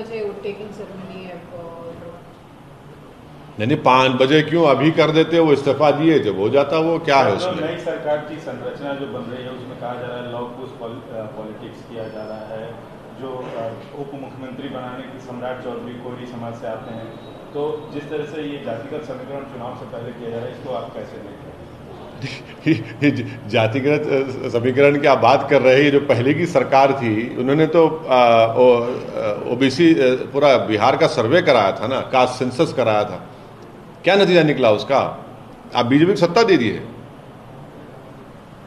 बजे taking ceremony है नहीं 5 बजे क्यों, अभी कर देते, वो इस्तीफा दिए जब हो जाता, वो क्या है जो उसमें। नई सरकार की संरचना जो बन रही है उसमें कहा जा रहा है लॉ कुश पॉलिटिक्स किया जा रहा है, जो उप मुख्यमंत्री बनाने की सम्राट चौधरी कोरी समाज से आते हैं, तो जिस तरह से ये जातिगत समीकरण चुनाव से पहले किया जा रहा है, इसको आप कैसे देखते हैं? जातिगत समीकरण की आप बात कर रहे हैं, जो पहले की सरकार थी उन्होंने तो ओबीसी पूरा बिहार का सर्वे कराया था ना, कास्ट सेंसस कराया था, क्या नतीजा निकला उसका? आप बीजेपी को सत्ता दे दिए।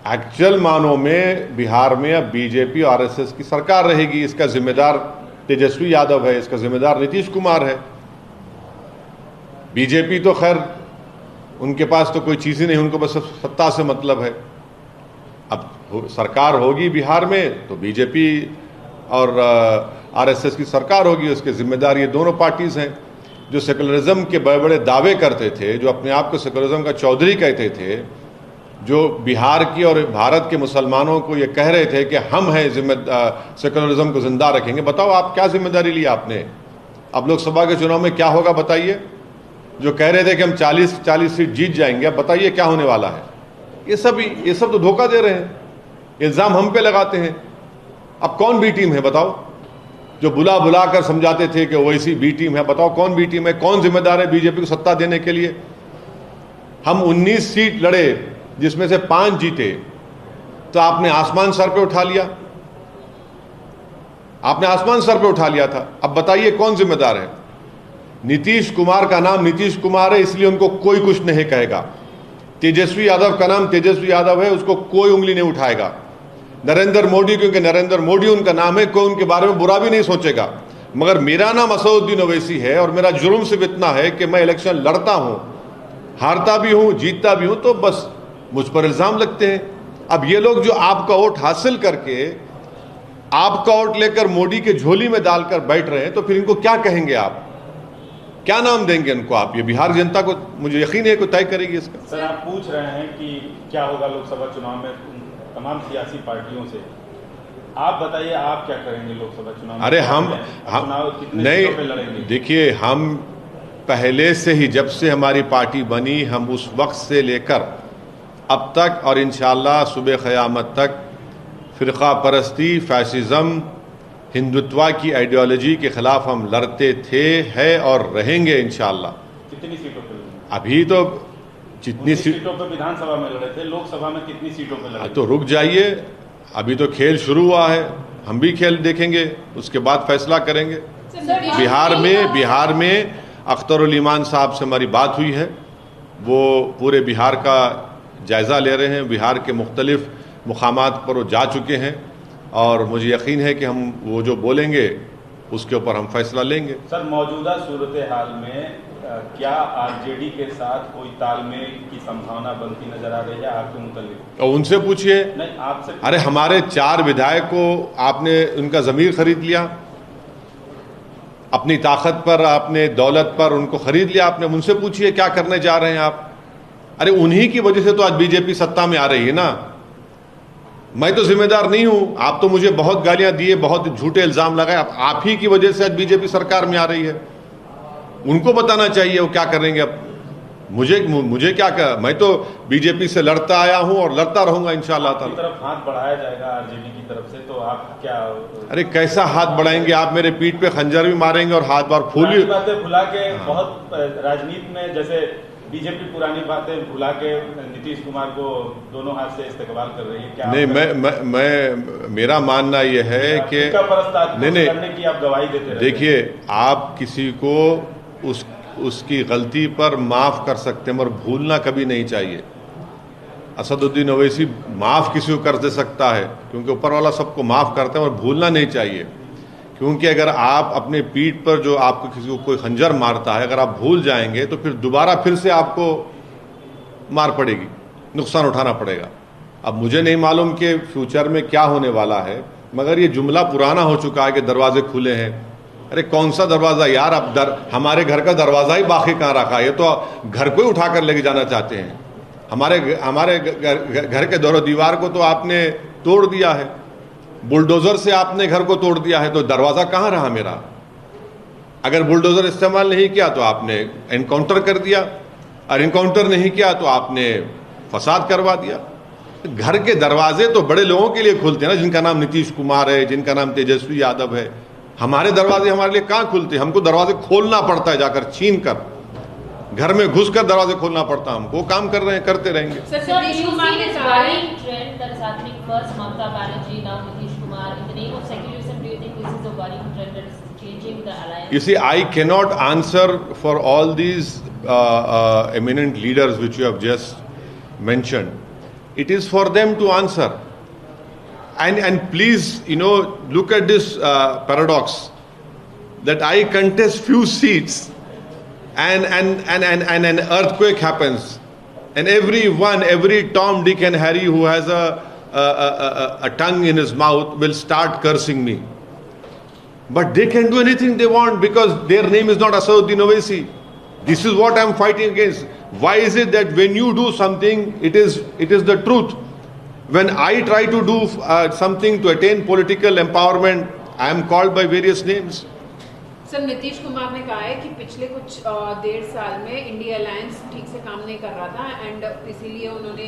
एक्चुअल मानों में बिहार में अब बीजेपी और आरएसएस की सरकार रहेगी। इसका जिम्मेदार तेजस्वी यादव है, इसका जिम्मेदार नीतीश कुमार है। बीजेपी तो खैर उनके पास तो कोई चीज ही नहीं, उनको बस सत्ता से मतलब है। अब सरकार होगी बिहार में तो बीजेपी और आरएसएस की सरकार होगी, उसके जिम्मेदार ये दोनों पार्टीज हैं। जो सेकुलरिज्म के बड़े बड़े दावे करते थे, जो अपने आप को सेकुलरिज्म का चौधरी कहते थे, जो बिहार की और भारत के मुसलमानों को ये कह रहे थे कि हम हैं सेकुलरिज्म को जिंदा रखेंगे, बताओ आप क्या जिम्मेदारी ली आपने? अब लोकसभा के चुनाव में क्या होगा बताइए? जो कह रहे थे कि हम 40 सीट जीत जाएंगे, अब बताइए क्या होने वाला है? ये सब तो धोखा दे रहे हैं, इल्जाम हम पे लगाते हैं। अब कौन बी टीम है बताओ? जो बुला बुला कर समझाते थे कि ओवैसी बी टीम है, बताओ कौन बी टीम है? कौन जिम्मेदार है बीजेपी को सत्ता देने के लिए? हम 19 सीट लड़े जिसमें से 5 जीते, तो आपने आसमान सर पे उठा लिया, आपने आसमान सर पे उठा लिया था। अब बताइए कौन जिम्मेदार है? नीतीश कुमार का नाम नीतीश कुमार है, इसलिए उनको कोई कुछ नहीं कहेगा। तेजस्वी यादव का नाम तेजस्वी यादव है, उसको कोई उंगली नहीं उठाएगा। नरेंद्र मोदी, क्योंकि नरेंद्र मोदी उनका नाम है, कोई उनके बारे में बुरा भी नहीं सोचेगा। मगर मेरा नाम असदुद्दीन ओवैसी है और मेरा जुर्म सिर्फ इतना है कि मैं इलेक्शन लड़ता हूं, हारता भी हूं, जीतता भी हूं, तो बस मुझ पर इल्जाम लगते हैं। अब ये लोग जो आपका वोट हासिल करके आपका वोट लेकर मोदी के झोली में डालकर बैठ रहे हैं, तो फिर इनको क्या कहेंगे आप? क्या नाम देंगे इनको आप? ये बिहार जनता को मुझे यकीन है को तय करेगी इसका। सर, आप पूछ रहे हैं कि क्या होगा लोकसभा चुनाव में तमाम सियासी पार्टियों से, आप बताइए आप क्या करेंगे लोकसभा चुनाव में? अरे हम कितने सीटों पे लड़ेंगे? नहीं, देखिए, हम पहले से ही, जब से हमारी पार्टी बनी, हम उस वक्त से लेकर अब तक और इंशाअल्लाह सुबह क़यामत तक फ़िरक़ा परस्ती, फैसिज़म, हिंदुत्व की आइडियोलॉजी के खिलाफ हम लड़ते थे, है और रहेंगे इंशाअल्लाह। कितनी सीटों पे लड़ेंगे? अभी तो जितनी सीटों पे विधानसभा में लड़े थे, लोकसभा में कितनी सीटों पे लड़े? तो रुक जाइए, अभी तो खेल शुरू हुआ है, हम भी खेल देखेंगे, उसके बाद फैसला करेंगे। बिहार में अख्तरुल ईमान साहब से हमारी बात हुई है, वो पूरे बिहार का जायज़ा ले रहे हैं, बिहार के मुख्तलिफ मुकामात पर वो जा चुके हैं और मुझे यकीन है कि हम वो जो बोलेंगे उसके ऊपर हम फैसला लेंगे। सर, मौजूदा सूरत हाल में क्या आरजेडी के साथ कोई तालमेल की संभावना बनती नजर आ रही है आपके मुताबिक? और उनसे पूछिए। नहीं, आपसे। अरे हमारे 4 विधायक को आपने उनका ज़मीर खरीद लिया, अपनी ताकत पर, आपने दौलत पर उनको खरीद लिया आपने। उनसे पूछिए क्या करने जा रहे हैं आप। अरे उन्हीं की वजह से तो आज बीजेपी सत्ता में आ रही है ना, मैं तो जिम्मेदार नहीं हूं। आप तो मुझे बहुत गालियां दिए, बहुत झूठे इल्जाम लगाए, अब आप ही की वजह से आज बीजेपी सरकार में आ रही है। उनको बताना चाहिए वो क्या करेंगे। अब मुझे क्या कर, मैं तो बीजेपी से लड़ता आया हूं और लड़ता रहूंगा इंशाअल्लाह ताला। तरफ हाथ बढ़ाया जाएगा आरजेडी की तरफ से, तो आप क्या? अरे कैसा हाथ बढ़ाएंगे आप? मेरे पीठ पे खंजर भी मारेंगे और हाथ बार फूली बातें भुला के। बहुत राजनीति में जैसे बीजेपी पुरानी बातें भुला के नीतीश कुमार को दोनों हाथ से इस्तेमाल कर रही है, क्या? नहीं, मैं मेरा मानना यह है कि नहीं, करने की आप गवाही देते। देखिए, आप किसी को उसकी गलती पर माफ़ कर सकते हैं, मगर भूलना कभी नहीं चाहिए। असदुद्दीन ओवैसी माफ़ किसी को कर दे सकता है, क्योंकि ऊपर वाला सबको माफ़ करते हैं, और भूलना नहीं चाहिए। क्योंकि अगर आप अपने पीठ पर जो आपको किसी को कोई खंजर मारता है, अगर आप भूल जाएंगे तो फिर दोबारा फिर से आपको मार पड़ेगी, नुकसान उठाना पड़ेगा। अब मुझे नहीं मालूम कि फ्यूचर में क्या होने वाला है, मगर ये जुमला पुराना हो चुका है कि दरवाजे खुले हैं। अरे कौन सा दरवाज़ा यार? अब हमारे घर का दरवाज़ा ही बाकी कहाँ रखा है? ये तो घर को ही उठा कर लेके जाना चाहते हैं। हमारे घर के दौर दीवार को तो आपने तोड़ दिया है, बुलडोजर से आपने घर को तोड़ दिया है, तो दरवाज़ा कहाँ रहा मेरा? अगर बुलडोजर इस्तेमाल नहीं किया तो आपने एनकाउंटर कर दिया, और एनकाउंटर नहीं किया तो आपने फसाद करवा दिया। घर के दरवाजे तो बड़े लोगों के लिए खुलते हैं ना, जिनका नाम नीतीश कुमार है, जिनका नाम तेजस्वी यादव है। हमारे दरवाजे हमारे लिए कहाँ खुलते? हमको दरवाजे खोलना पड़ता है, जाकर छीन कर, घर में घुसकर दरवाजे खोलना पड़ता है हमको। वो काम कर रहे हैं, करते रहेंगे। सर, नीतीश कुमार ने कहा है trend that is happening first Mamata Banerjee, now Nitish Kumar, in the name of secularism, do you think this is a worrying trend that is changing the alliance? You see, I cannot answer for all these eminent leaders which you have just mentioned. It is for them to answer. And please, look at this paradox that I contest few seats, and an earthquake happens, and every Tom, Dick, and Harry who has a tongue in his mouth will start cursing me. But they can do anything they want because their name is not Asaduddin Owaisi. This is what I am fighting against. Why is it that when you do something, it is the truth? When I try to do something to attain political empowerment, I am called by various names. Sir, Nitish Kumar ने कहा है कि पिछले कुछ 1.5 साल में India alliance ठीक से काम नहीं कर रहा था, एंड इसीलिए उन्होंने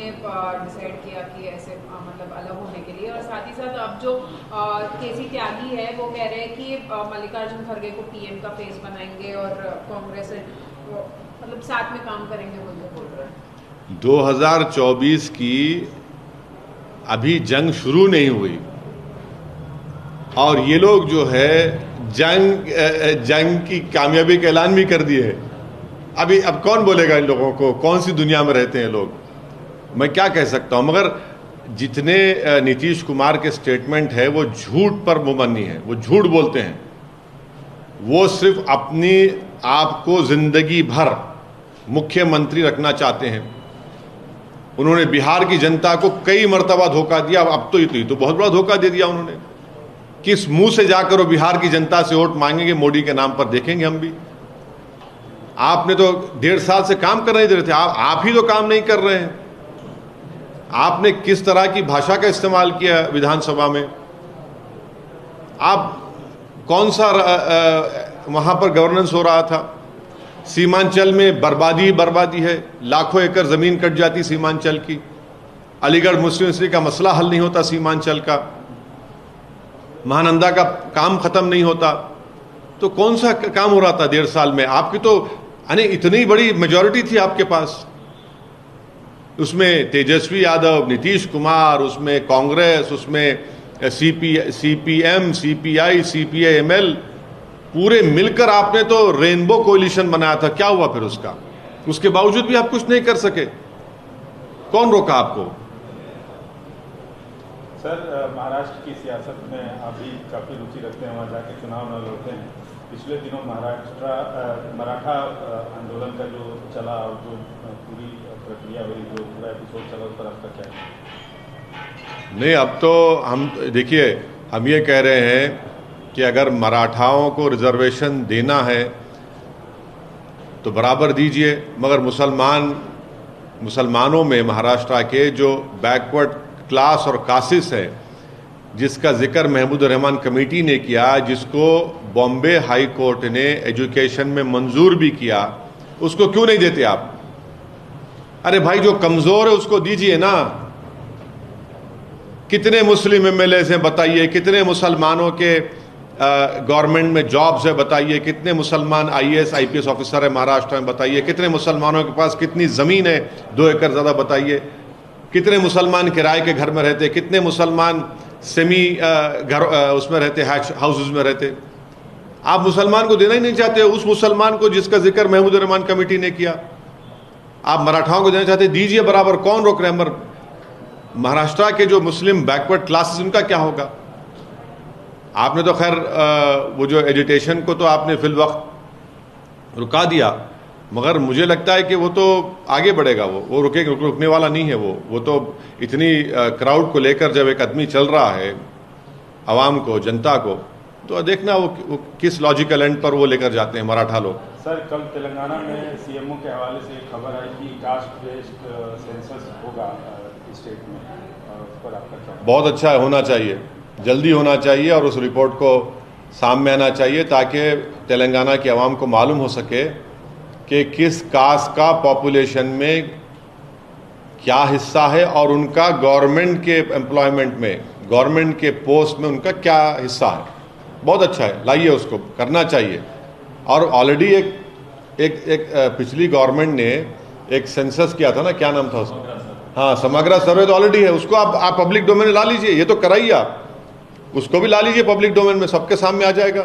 डिसाइड किया कि ऐसे मतलब अलग होने के लिए। और साथ ही साथ अब जो केसी त्यागी है वो कह रहे हैं कि मल्लिकार्जुन खड़गे को पीएम का फेस बनाएंगे और कांग्रेस मतलब साथ में काम करेंगे बोल रहे हैं। 2024 की अभी जंग शुरू नहीं हुई और ये लोग जो है जंग की कामयाबी का ऐलान भी कर दिए है। अब कौन बोलेगा इन लोगों को? कौन सी दुनिया में रहते हैं लोग? मैं क्या कह सकता हूं, मगर जितने नीतीश कुमार के स्टेटमेंट है वो झूठ पर मुबन्नी है, वो झूठ बोलते हैं। वो सिर्फ अपनी आप को जिंदगी भर मुख्यमंत्री रखना चाहते हैं। उन्होंने बिहार की जनता को कई मर्तबा धोखा दिया, अब तो बहुत बड़ा धोखा दे दिया उन्होंने। किस मुंह से जाकर वो बिहार की जनता से वोट मांगेंगे मोदी के नाम पर, देखेंगे हम भी। आपने तो 1.5 साल से काम कर नहीं दे रहे थे, आप ही तो काम नहीं कर रहे हैं। आपने किस तरह की भाषा का इस्तेमाल किया विधानसभा में? आप कौन सा वहां पर गवर्नेंस हो रहा था? सीमांचल में बर्बादी है, लाखों एकड़ जमीन कट जाती सीमांचल की। अलीगढ़ मुस्लिम यूनिवर्सिटी का मसला हल नहीं होता सीमांचल का, महानंदा का काम खत्म नहीं होता। तो कौन सा काम हो रहा था 1.5 साल में? आपकी तो इतनी बड़ी मेजॉरिटी थी आपके पास, उसमें तेजस्वी यादव, नीतीश कुमार, उसमें कांग्रेस, उसमें सीपीएम, सीपीआई, सीपीआईएमएल, पूरे मिलकर आपने तो रेनबो कोalition बनाया था। क्या हुआ फिर उसका? उसके बावजूद भी आप कुछ नहीं कर सके। कौन रोका आपको? सर, महाराष्ट्र की सियासत में आप भी काफ़ी रुचि रखते हैं, वहाँ जाके चुनाव न लड़ते हैं। पिछले दिनों मराठा आंदोलन का जो चला और जो पूरी प्रक्रिया हुई, जो पूरा एपिसोड चला, उस पर आपका क्या है? नहीं, अब तो हम देखिए, हम ये कह रहे हैं कि अगर मराठाओं को रिजर्वेशन देना है तो बराबर दीजिए, मगर मुसलमानों में महाराष्ट्र के जो बैकवर्ड क्लास और कासिस है, जिसका जिक्र महमूद रहमान कमेटी ने किया, जिसको बॉम्बे हाई कोर्ट ने एजुकेशन में मंजूर भी किया, उसको क्यों नहीं देते आप? अरे भाई, जो कमजोर है उसको दीजिए ना। कितने मुस्लिम एमएलए हैं बताइए, कितने मुसलमानों के गवर्नमेंट में जॉब्स है बताइए, कितने मुसलमान आईएएस आईपीएस ऑफिसर है महाराष्ट्र में बताइए, कितने मुसलमानों के पास कितनी ज़मीन है 2 एकड़ ज़्यादा बताइए, कितने मुसलमान किराए के घर में रहते, कितने मुसलमान सेमी घर उसमें रहते, हाउसेज में रहते। आप मुसलमान को देना ही नहीं चाहते, उस मुसलमान को जिसका जिक्र महमूद रहमान कमेटी ने किया। आप मराठाओं को देना चाहते, दीजिए बराबर, कौन रोक रहे हैं? महाराष्ट्र के जो मुस्लिम बैकवर्ड क्लासेस, उनका क्या होगा? आपने तो खैर वो जो एजुटेशन को तो आपने फिल वक्त रुका दिया, मगर मुझे लगता है कि वो तो आगे बढ़ेगा, वो रुकने वाला नहीं है। वो तो इतनी क्राउड को लेकर जब एक आदमी चल रहा है, आवाम को, जनता को, तो देखना वो किस लॉजिकल एंड पर वो लेकर जाते हैं मराठा लोग। सर, कल तेलंगाना में सीएमओ के हवाले से एक खबर आई कि कास्ट बेस्ड सेंसस होगा स्टेट में, उस पर आपका क्या? बहुत अच्छा है, होना चाहिए, जल्दी होना चाहिए, और उस रिपोर्ट को सामने आना चाहिए ताकि तेलंगाना की आवाम को मालूम हो सके कि किस कास्ट का पॉपुलेशन में क्या हिस्सा है और उनका गवर्नमेंट के एम्प्लॉयमेंट में, गवर्नमेंट के पोस्ट में उनका क्या हिस्सा है। बहुत अच्छा है, लाइए, उसको करना चाहिए। और ऑलरेडी एक पिछली गवर्नमेंट ने एक सेंसस किया था ना, क्या नाम था उसका, हाँ, समग्र सर्वे तो ऑलरेडी है, उसको आप पब्लिक डोमेन में ला लीजिए। ये तो कराइए, आप उसको भी ला लीजिए पब्लिक डोमेन में, सबके सामने आ जाएगा।